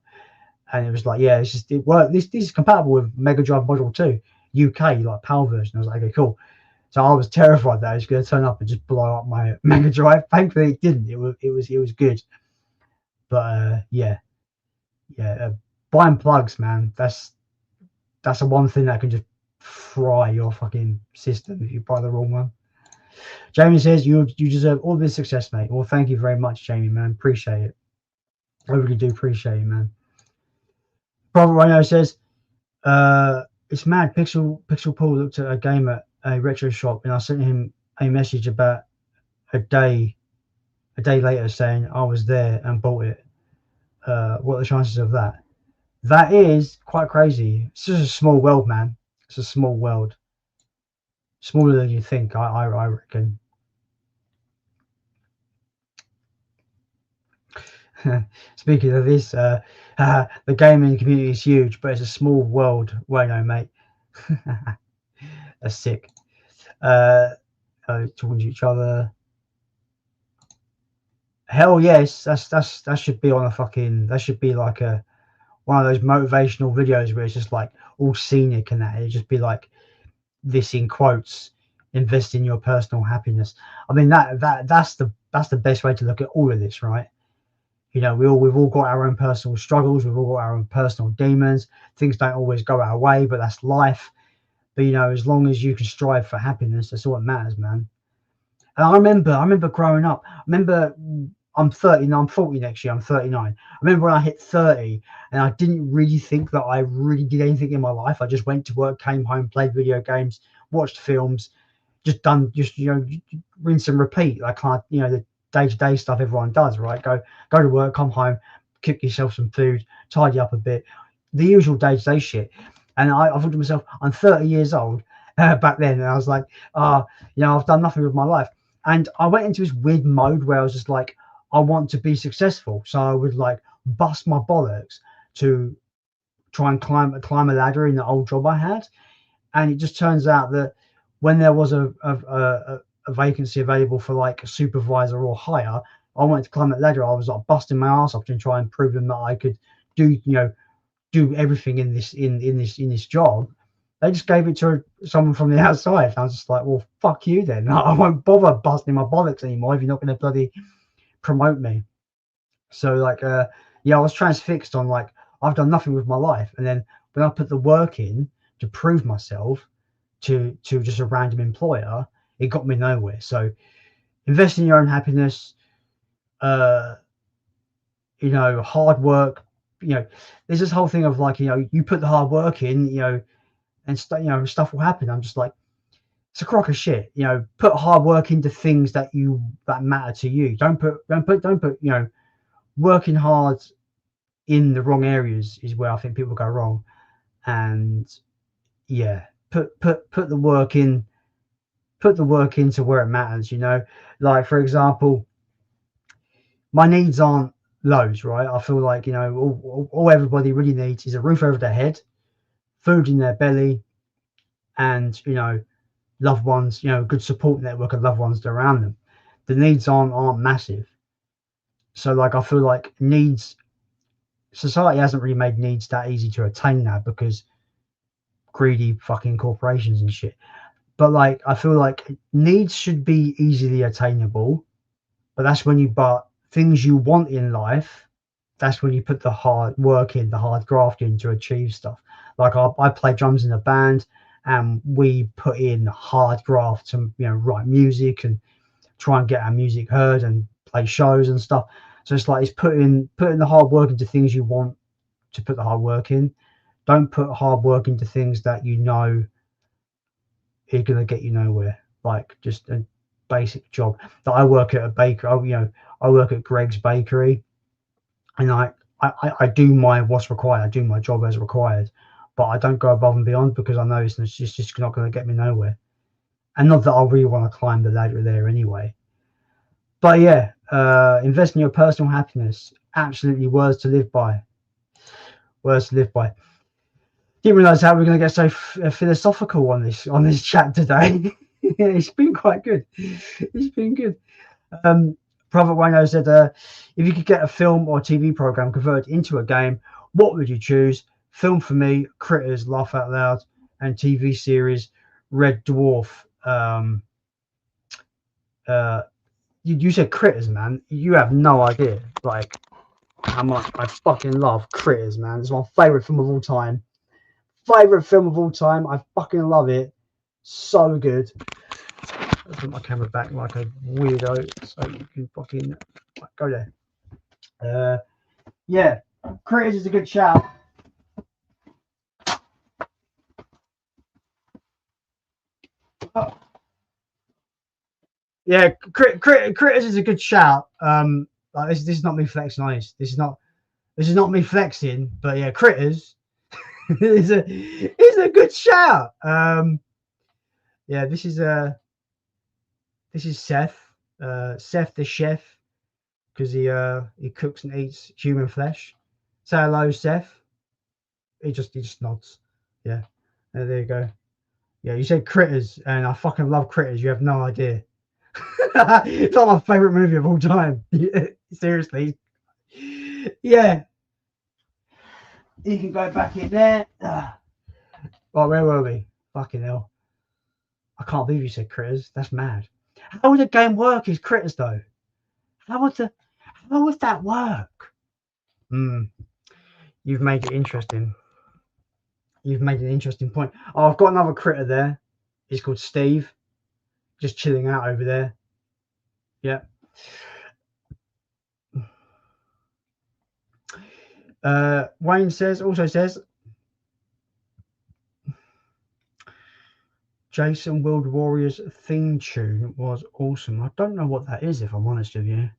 Speaker 1: and it was like, yeah, it's just, it worked. This is compatible with Mega Drive Model 2 UK, like PAL version. I was like, okay, cool. So I was terrified that it was going to turn up and just blow up my Mega Drive. Thankfully, it didn't. It was good. But buying plugs, man, that's the one thing that can just fry your fucking system if you buy the wrong one. Jamie says, you deserve all this success, mate. Well, thank you very much, Jamie, man. Appreciate it. I really do appreciate it, man. Private Rhino says, it's mad. Pixel Paul looked at a game at a retro shop, and I sent him a message about a day later saying I was there and bought it. What are the chances of that? That is quite crazy. It's just a small world, man. It's a small world. Smaller than you think, I reckon. Speaking of this, the gaming community is huge, but it's a small world. Wayno, mate. That's sick. Talking to each other. Hell yes, that should be on a fucking. That should be like one of those motivational videos where it's just like all scenic and that. It'd just be like this in quotes. Invest in your personal happiness. I mean that's the best way to look at all of this, right? We've all got our own personal struggles. We've all got our own personal demons. Things don't always go our way, but that's life. But as long as you can strive for happiness, that's all that matters, man. And I remember growing up. I'm 30, I'm 40 next year. I'm 39. I remember when I hit 30, and I didn't really think that I really did anything in my life. I just went to work, came home, played video games, watched films, just rinse and repeat, like the day-to-day stuff everyone does, right? Go to work, come home, cook yourself some food, tidy up a bit, the usual day-to-day shit. And I thought to myself, I'm 30 years old back then, and I was like, I've done nothing with my life. And I went into this weird mode where I was just like, I want to be successful, so I would like bust my bollocks to try and climb a ladder in the old job I had. And it just turns out that when there was a vacancy available for like a supervisor or higher, I wanted to climb that ladder. I was like busting my ass off to try and prove them that I could do everything in this job. They just gave it to someone from the outside. I was just like, well, fuck you then. I won't bother busting my bollocks anymore if you're not going to bloody promote me. So like, I was transfixed on like, I've done nothing with my life. And then when I put the work in to prove myself to just a random employer, it got me nowhere. So invest in your own happiness, hard work. There's this whole thing of like, you put the hard work in, and stuff will happen. I'm just like, it's a crock of shit. Put hard work into things that matter to you. Don't put working hard in the wrong areas is where I think people go wrong. And put the work in. Put the work into where it matters. Like for example, my needs aren't loads, right? I feel like all everybody really needs is a roof over their head, food in their belly, and loved ones, good support network of loved ones around them. The needs aren't massive. So like I feel like society hasn't really made needs that easy to attain now because greedy fucking corporations and shit. But like I feel like needs should be easily attainable, but that's when you buy things you want in life. That's when you put the hard work in, the hard graft in to achieve stuff. Like I play drums in a band, and we put in hard graft to write music and try and get our music heard and play shows and stuff. So it's like it's putting the hard work into things you want to put the hard work in. Don't put hard work into things that are going to get you nowhere. Like just basic job. That I work at a bakery. I work at Greg's Bakery, and I do what's required. I do my job as required, but I don't go above and beyond because I know it's just not going to get me nowhere. And not that I really want to climb the ladder there anyway. But yeah, invest in your personal happiness. Absolutely words to live by. Words to live by. Didn't realise how we're going to get so philosophical on this chat today. It's been quite good. It's been good. Prophet Wayno said, if you could get a film or TV program converted into a game, what would you choose? Film for me, Critters, Laugh Out Loud, and TV series, Red Dwarf. You said Critters, man. You have no idea, like, how much I fucking love Critters, man. It's my favourite film of all time. Favourite film of all time. I fucking love it. So good. I'll put my camera back like a weirdo so you can fucking go there. Yeah, Critters is a good shout. Oh. Yeah, Critters is a good shout. Like this is not me flexing on this. This is not me flexing, but yeah, Critters is a good shout. Yeah, this is Seth. Seth the chef, because he cooks and eats human flesh. Say hello, Seth. He just nods. Yeah, there you go. Yeah, you said Critters, and I fucking love Critters. You have no idea. It's not my favorite movie of all time. Yeah, seriously. Yeah. You can go back in there. Right, where were we? Fucking hell. I can't believe you said Critters. That's mad. How would the game work as Critters though? How would that work? You've made it interesting. You've made an interesting point. Oh, I've got another critter there. He's called Steve. Just chilling out over there. Yeah. Wayne also says Jason World Warriors theme tune was awesome. I don't know what that is, if I'm honest with you.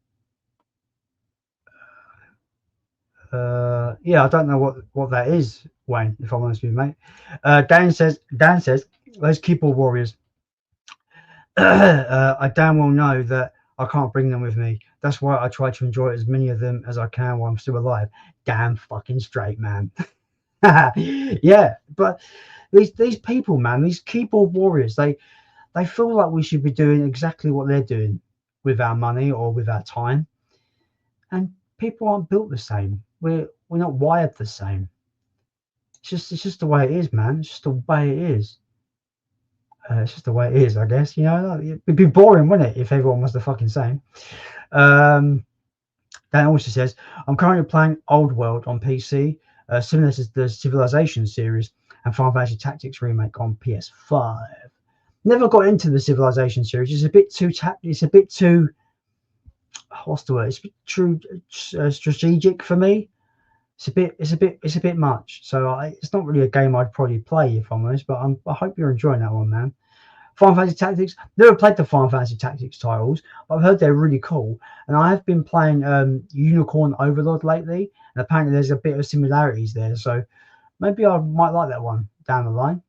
Speaker 1: Yeah, I don't know what that is, Wayne, if I'm honest with you, mate. Dan says those keyboard warriors. I damn well know that I can't bring them with me. That's why I try to enjoy as many of them as I can while I'm still alive. Damn fucking straight, man. Yeah, but these people, man, these keyboard warriors, they feel like we should be doing exactly what they're doing with our money or with our time. And people aren't built the same. We're not wired the same. It's just the way it is, man. It's just the way it is. It's just the way it is, I guess. You know, it'd be boring, wouldn't it, if everyone was the fucking same. Dan also says, I'm currently playing Old World on PC, similar to the Civilization series, and Final Fantasy Tactics remake on PS5. Never got into the Civilization series. It's a bit too what's the word? It's a bit too strategic for me. It's a bit much. So it's not really a game I'd probably play, if I'm honest. But I hope you're enjoying that one, man. Final Fantasy Tactics. Never played the Final Fantasy Tactics titles, but I've heard they're really cool. And I have been playing Unicorn Overlord lately, and apparently there's a bit of similarities there. So maybe I might like that one down the line.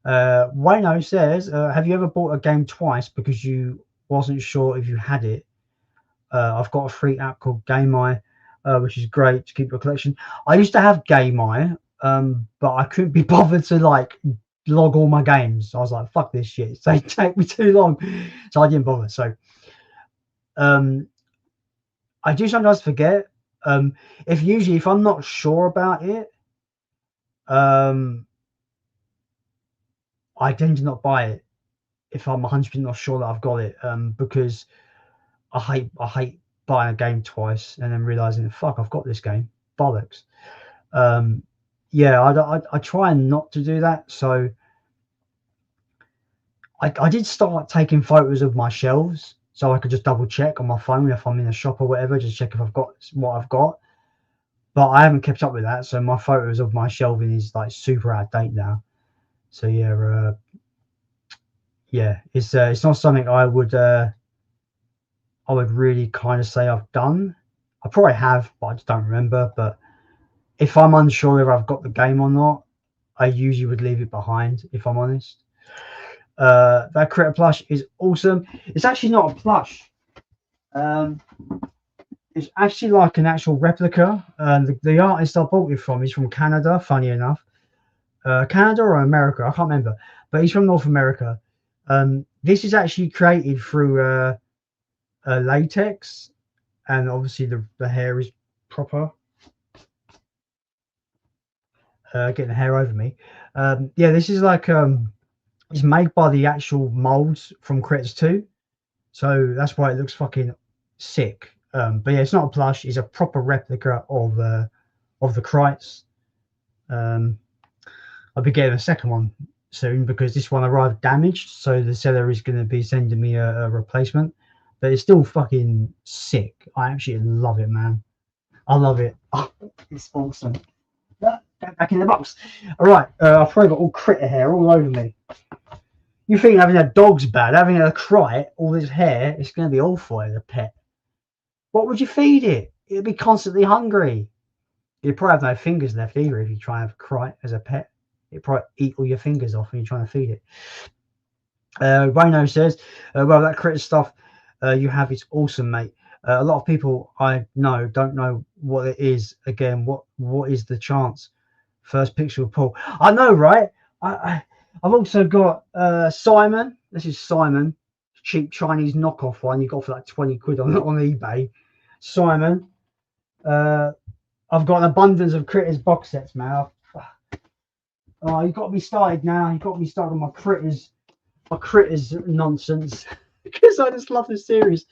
Speaker 1: Wayno says, have you ever bought a game twice because you wasn't sure if you had it? I've got a free app called GameEye, which is great to keep your collection. I used to have GameEye, but I couldn't be bothered to like log all my games. I was like, fuck this shit. They take me too long. So I didn't bother. So I do sometimes forget. If I'm not sure about it, I tend to not buy it if I'm 100% not sure that I've got it, because I hate buying a game twice and then realizing, fuck, I've got this game. Bollocks. Yeah, I try not to do that. So I did start taking photos of my shelves so I could just double check on my phone if I'm in a shop or whatever, just check if I've got what I've got. But I haven't kept up with that, so my photos of my shelving is like super out of date now. So yeah, it's not something I would really kind of say I've done. I probably have, but I just don't remember. But if I'm unsure if I've got the game or not, I usually would leave it behind, if I'm honest. That critter plush is awesome. It's actually not a plush. It's actually like an actual replica. The artist I bought it from is from Canada, funny enough. Canada or America, I can't remember. But he's from North America. This is actually created through latex, and obviously the hair is proper. Getting the hair over me. Yeah, this is like it's made by the actual molds from Critters 2, so that's why it looks fucking sick. But yeah, it's not a plush; it's a proper replica of the Krites. I'll be getting a second one soon because this one arrived damaged, so the seller is going to be sending me a replacement. But it's still fucking sick. I actually love it, man. I love it. Oh, it's awesome. Back in the box. All right, I've probably got all critter hair all over me. You think having a dog's bad, having a Crite, all this hair, it's going to be awful as a pet. What would you feed it? It'd be constantly hungry. You'd probably have no fingers left either if you try and have a Crite as a pet. It'd probably eat all your fingers off when you're trying to feed it. Rhino says, well, that critter stuff you have is awesome, mate. A lot of people I know don't know what it is. Again, what is the chance? First picture of Paul. I know, right? I've also got Simon. This is Simon, cheap Chinese knockoff one you got for like 20 quid on eBay. Simon. I've got an abundance of Critters box sets, man. Oh, you got me started now. You got me started on my Critters nonsense because I just love this series.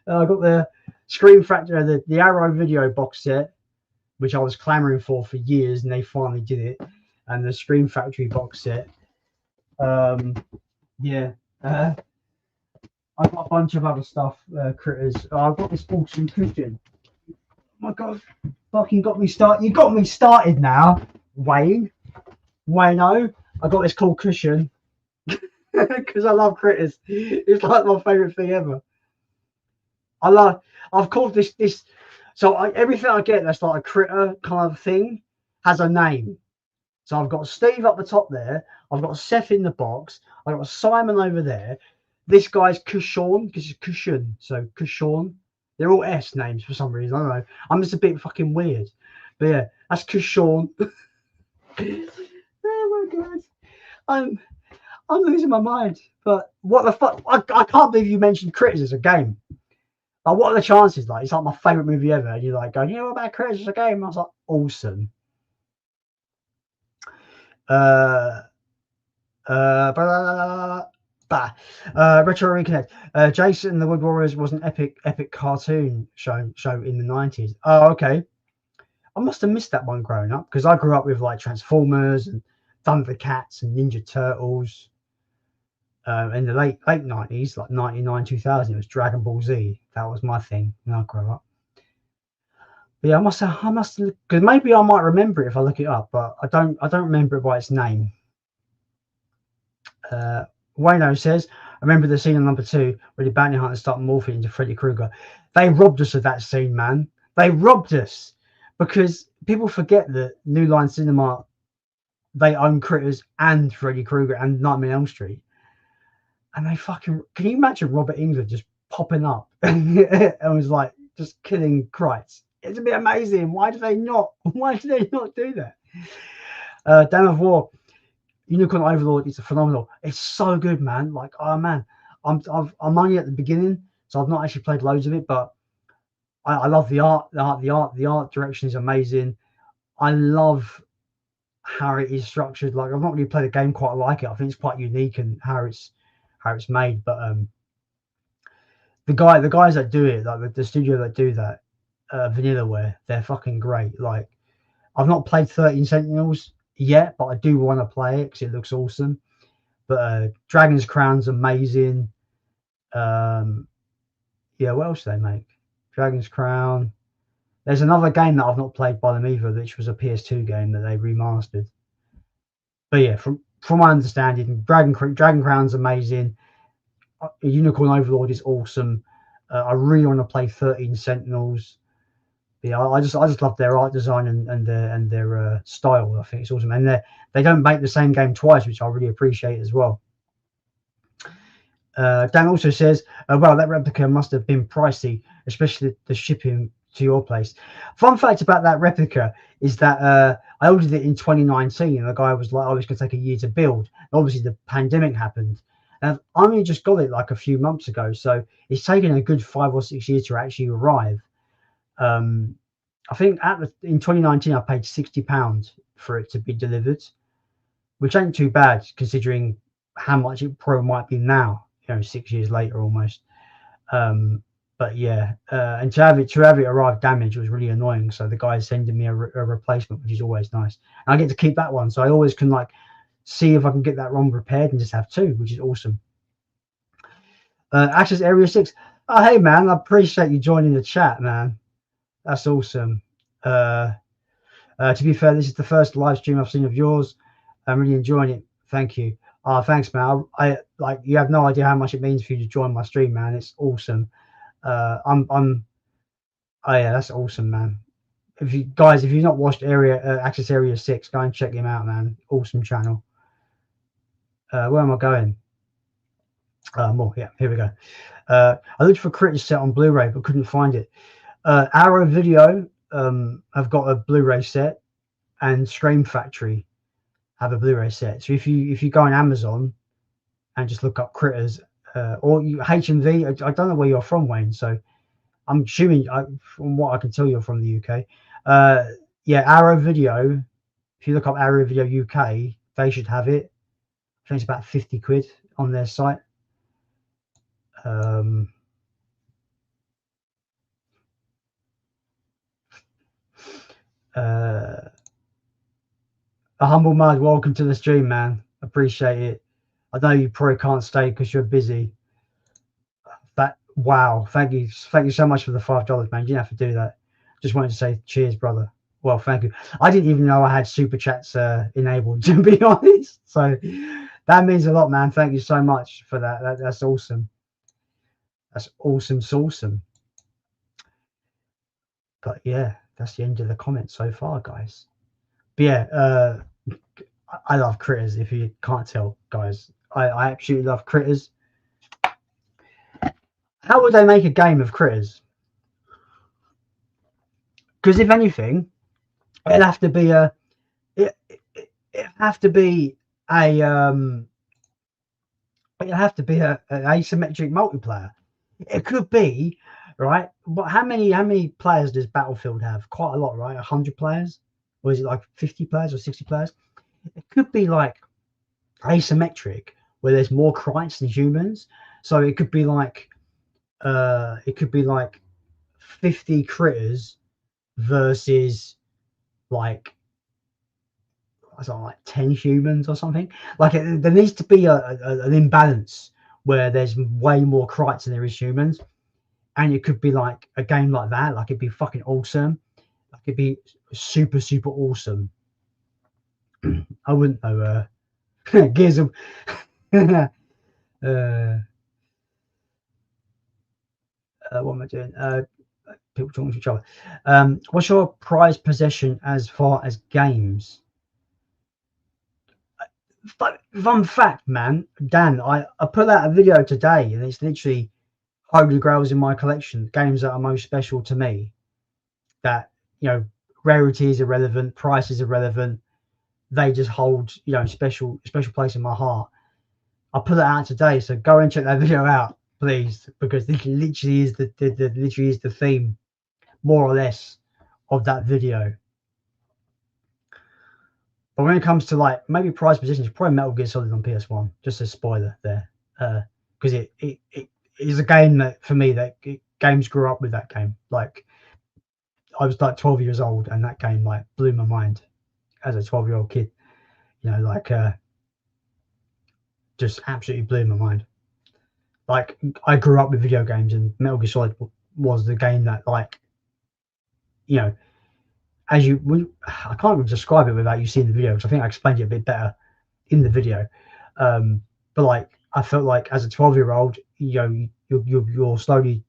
Speaker 1: I got the Scream Factory, the Arrow video box set, which I was clamoring for years, and they finally did it. And the Scream Factory box set. Yeah. I've got a bunch of other stuff, Critters. I've got this awesome cushion. Oh my God, fucking got me started. You got me started now, Wayne. Wayno. I got this cool cushion because I love Critters. It's like my favorite thing ever. I've called this. So everything I get that's like a critter kind of thing has a name. So I've got Steve up the top there. I've got Seth in the box. I've got Simon over there. This guy's Cushon because it's cushion. So Cushon. They're all S names for some reason. I don't know. I'm just a bit fucking weird. But yeah, that's Cushon. Oh my God. I'm losing my mind. But what the fuck? I can't believe you mentioned Critters as a game. Like, what are the chances? Like, it's like my favorite movie ever. And you're like going, you know what about Critters as a game? I was like, awesome. Retro Reconnect. Jason and the Wood Warriors was an epic cartoon show in the 90s. Oh, okay. I must have missed that one growing up because I grew up with like Transformers and Thundercats and Ninja Turtles. In the late 90s, like 99, 2000, it was Dragon Ball Z. That was my thing when I grew up. But yeah, I must because maybe I might remember it if I look it up, but I don't remember it by its name. Wayno says, I remember the scene in number 2 where the bounty hunters start morphing into Freddy Krueger. They robbed us of that scene, man. They robbed us because people forget that New Line Cinema, they own Critters and Freddy Krueger and Nightmare on Elm Street. And they fucking, can you imagine Robert England just popping up and was like just killing Krites? It's a bit amazing. Why do they not do that? Dam of War, Unicorn Overlord is phenomenal. It's so good, man. Like, oh man, I'm only at the beginning, so I've not actually played loads of it, but I love the art. The art direction is amazing. I love how it is structured. Like, I've not really played a game quite like it. I think it's quite unique and how it's made. But the guys that do it, like the studio that do that, Vanillaware, they're fucking great. Like, I've not played 13 Sentinels yet, but I do want to play it because it looks awesome. But Dragon's Crown's amazing. Yeah, what else do they make? Dragon's Crown. There's another game that I've not played by them either, which was a PS2 game that they remastered. But yeah, from from my understanding, Dragon Crown's amazing. Unicorn Overlord is awesome. I really want to play 13 Sentinels. Yeah, I just love their art design and their style. I think it's awesome, and they don't make the same game twice, which I really appreciate as well. Dan also says, well, that replica must have been pricey, especially the shipping to your place. Fun fact about that replica is that I ordered it in 2019, and the guy was like, "Oh, it's going to take a year to build." Obviously, the pandemic happened, and I only just got it like a few months ago, so it's taken a good 5 or 6 years to actually arrive. I think in 2019 I paid £60 for it to be delivered, which ain't too bad considering how much it probably might be now. 6 years later almost. But yeah, and to have it arrive damaged was really annoying. So the guy's sending me a replacement, which is always nice. And I get to keep that one, so I always can like see if I can get that one repaired and just have two, which is awesome. Access Area 6. Oh, hey man, I appreciate you joining the chat, man. That's awesome. To be fair, this is the first live stream I've seen of yours. I'm really enjoying it. Thank you. Thanks, man. I like, you have no idea how much it means for you to join my stream, man. It's awesome. Oh yeah, that's awesome, man. If you've not watched Access Area 6, go and check him out, man. Awesome channel. Where am I going? More. Yeah, here we go. I looked for Critters set on Blu-ray but couldn't find it. Arrow Video have got a Blu-ray set, and Stream Factory have a Blu-ray set. So if you go on Amazon and just look up Critters, or HMV, I don't know where you're from, Wayne. So I'm assuming, from what I can tell, you're from the UK. Yeah, Arrow Video. If you look up Arrow Video UK, they should have it. I think it's about 50 quid on their site. A humble mud, welcome to the stream, man. Appreciate it. I know you probably can't stay because you're busy. Wow, thank you so much for the $5, man. You didn't have to do that. Just wanted to say cheers, brother. Well, thank you. I didn't even know I had super chats enabled, to be honest. So that means a lot, man. Thank you so much for that. That's awesome. That's awesome. But yeah, that's the end of the comments so far, guys. But yeah, I love Critters. If you can't tell, guys, I absolutely love Critters. How would they make a game of Critters? Because if anything, it'd have to be a asymmetric multiplayer. It could be, right? But how many players does Battlefield have? Quite a lot, right? 100 players, or is it like 50 players or 60 players? It could be like asymmetric, where there's more Krites than humans. So it could be like 50 critters versus like 10 humans or something. Like there needs to be an imbalance where there's way more Krites than there is humans, and it could be like a game like that. Like it'd be fucking awesome. Like it'd be super awesome. I wouldn't know. Gears of what am I doing? People talking to each other. What's your prized possession as far as games? Fun fact, man, Dan, I put out a video today, and it's literally Holy Grails in my collection, games that are most special to me. That, rarity is irrelevant, price is irrelevant. They just hold, special place in my heart. I put it out today, so go and check that video out, please, because this literally is the theme, more or less, of that video. But when it comes to like maybe prize positions, probably Metal Gear Solid on PS1. Just a spoiler there, because it is a game that for me games grew up with that game. Like I was like 12 years old, and that game like blew my mind as a 12-year-old kid. Just absolutely blew my mind. Like I grew up with video games, and Metal Gear Solid was the game that like, I can't even describe it without you seeing the video, because I think I explained it a bit better in the video. But like I felt like as a 12-year-old, you're slowly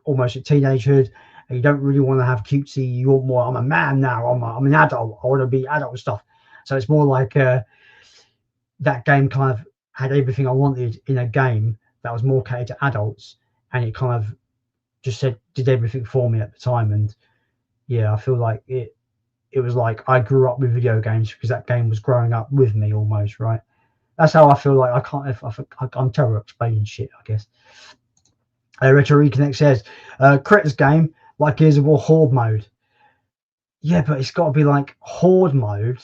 Speaker 1: almost at teenagehood, and you don't really want to have cutesy. You want more. I'm a man now. I'm an adult. I want to be adult stuff. So it's more like that game kind of had everything I wanted in a game that was more catered to adults, and it kind of just did everything for me at the time. And yeah, I feel like it was like I grew up with video games because that game was growing up with me almost, right? That's how I feel like. I'm terrible at explaining shit, I guess. Retro Reconnect says, Critters game, like Gears of War Horde mode. Yeah, but it's got to be like Horde mode,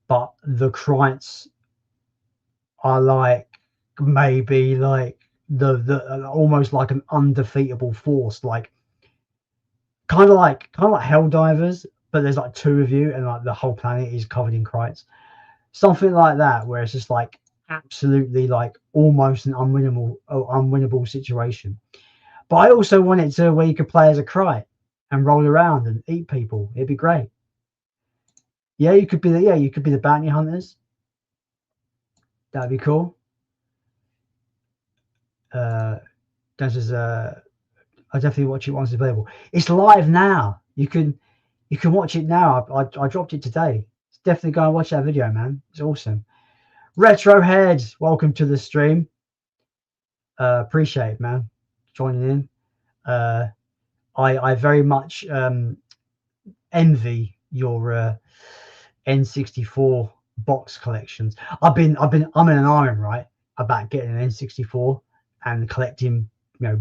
Speaker 1: but the Krites are like maybe like the almost like an undefeatable force, like kind of like Helldivers, but there's like 2 of you and like the whole planet is covered in Krites. Something like that, where it's just like absolutely like almost an unwinnable situation. But I also want it to where you could play as a Krite and roll around and eat people. It'd be great. Yeah, you could be the bounty hunters. That'd be cool. This is I definitely watch it once it's available. It's live now. You can watch it now. I dropped it today. Definitely go and watch that video, man. It's awesome. Retrohead, welcome to the stream. Appreciate it, man, joining in. I very much envy your N64 box collections. I'm in an iron, right, about getting an N64 and collecting,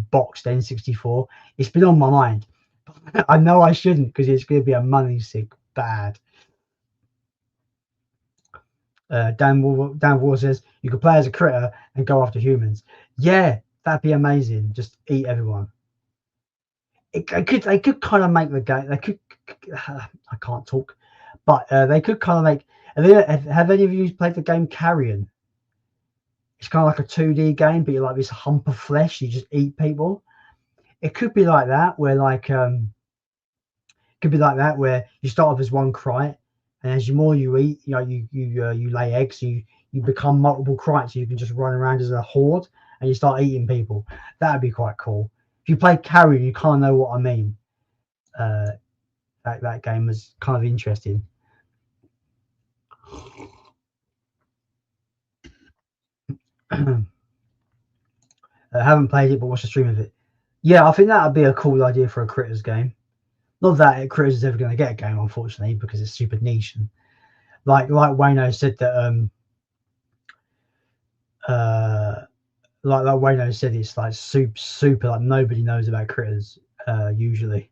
Speaker 1: boxed N64. It's been on my mind. I know I shouldn't because it's going to be a money sink bad. Dan Wall says you could play as a critter and go after humans. Yeah, that'd be amazing. Just eat everyone. They could kind of make the game. They could. I can't talk, but they could kind of make. Have any of you played the game Carrion? It's kind of like a 2D game, but you're like this hump of flesh. You just eat people. It could be like that, where where you start off as one Krite, and as more you eat, you lay eggs. You become multiple Krites. So you can just run around as a horde, and you start eating people. That'd be quite cool. If you play Carrion, you kind of know what I mean. That game was kind of interesting. I haven't played it, but watched a stream of it. Yeah, I think that would be a cool idea for a Critters game. Not that Critters is ever going to get a game, unfortunately, because it's super niche. And like Wayno said that like Wayno said, it's like super like nobody knows about Critters usually.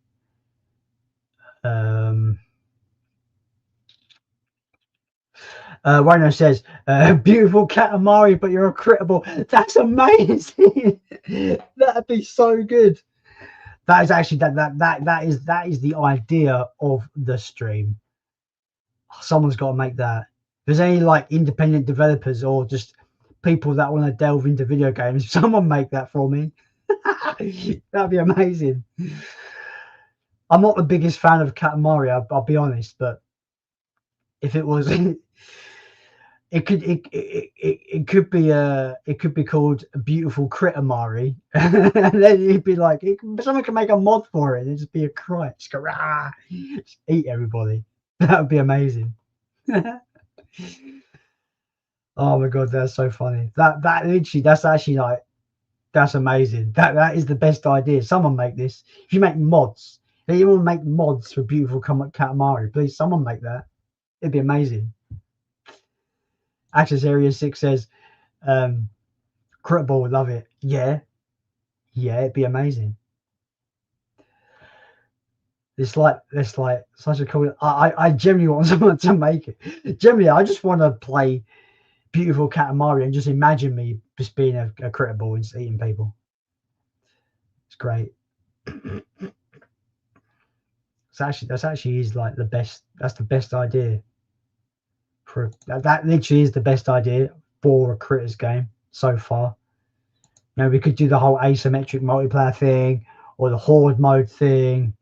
Speaker 1: Wayno says, beautiful Katamari, but you're a crittable. That's amazing. That'd be so good. That is actually that is the idea of the stream. Someone's got to make that. If there's any like independent developers or just people that want to delve into video games, someone make that for me. That'd be amazing. I'm not the biggest fan of Katamari, I'll be honest, but if it was it could be called Beautiful Critamari, and then it'd be like someone can make a mod for it. It'd just be a cry, just go rah, just eat everybody. That would be amazing. Oh my god, that's so funny. That's actually like that's amazing. That is the best idea. Someone make this. If you make mods, if you want to make mods for Beautiful Katamari, please someone make that. It'd be amazing. Access Area 6 says, Critball would love it. Yeah, it'd be amazing. It's like such a cool. I generally want someone to make it. Generally, I just want to play Beautiful Katamari and just imagine me just being a Critball and just eating people. It's great. That's actually is like the best. That's the best idea. That literally is the best idea for a Critters game so far. We could do the whole asymmetric multiplayer thing or the horde mode thing.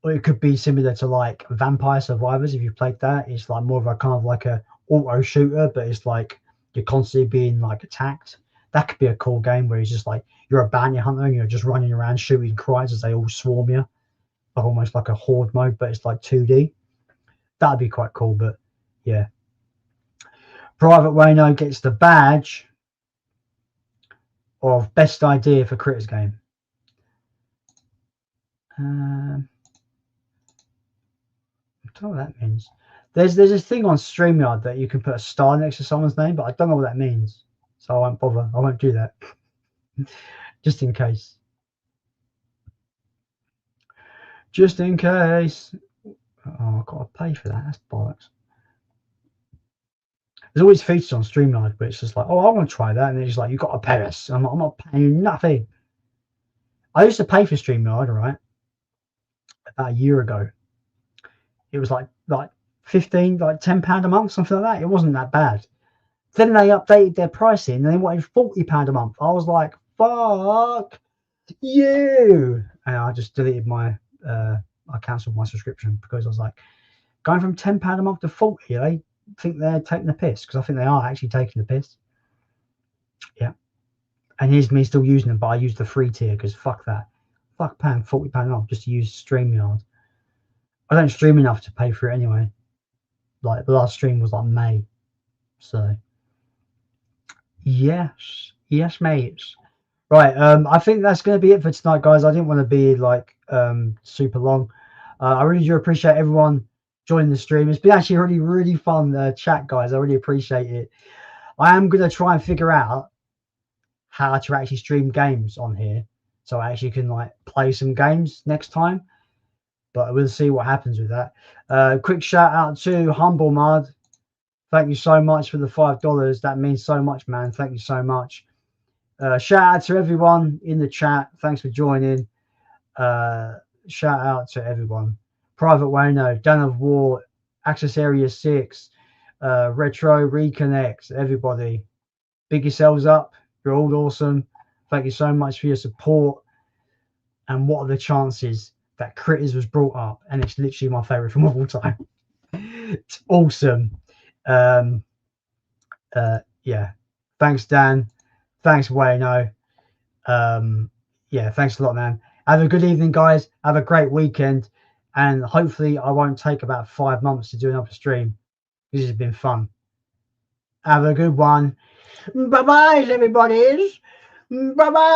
Speaker 1: or it could be similar to like Vampire Survivors. If you played that, it's like more of a kind of like a auto shooter, but it's like you're constantly being like attacked. That could be a cool game where it's just like you're a bounty hunter and you're just running around shooting cries as they all swarm you, like almost like a horde mode, but it's like 2D. That'd be quite cool. But yeah, Private Wayno gets the badge of best idea for Critters game. I don't know what that means. There's this thing on StreamYard that you can put a star next to someone's name, but I don't know what that means. So I won't bother. I won't do that. Just in case. Just in case. Oh, I've got to pay for that. That's bollocks. There's always features on StreamYard, but it's just like, oh, I want to try that. And it's like, you've got to pay us. I'm not paying nothing. I used to pay for StreamYard, right? About a year ago. It was like 15, like £10 a month, something like that. It wasn't that bad. Then they updated their pricing and they wanted £40 a month. I was like, fuck you. And I just deleted my, I cancelled my subscription because I was like, going from £10 a month to 40, they think they're taking the piss, because I think they are actually taking the piss. Yeah. And here's me still using them, but I use the free tier because fuck that. Fuck paying £40 a month just to use StreamYard. I don't stream enough to pay for it anyway. Like the last stream was like May. So yes, mates. Right, I think that's going to be it for tonight, guys. I didn't want to be like super long. I really do appreciate everyone joining the stream. It's been actually really fun chat, guys. I really appreciate it. I am going to try and figure out how to actually stream games on here, so I actually can like play some games next time. But we'll see what happens with that. Quick shout out to Humble Mud. Thank you so much for the $5. That means so much, man. Thank you so much. Shout out to everyone in the chat. Thanks for joining. Shout out to everyone. Private Wayno, Dan of War, Access Area 6, Retro Reconnect, everybody. Big yourselves up. You're all awesome. Thank you so much for your support. And what are the chances that Critters was brought up? And it's literally my favorite film of all time. It's awesome. Yeah. Thanks, Dan. Thanks, Wayno. Yeah, thanks a lot, man. Have a good evening, guys. Have a great weekend. And hopefully I won't take about 5 months to do another stream. This has been fun. Have a good one. Bye-bye, everybody. Bye-bye.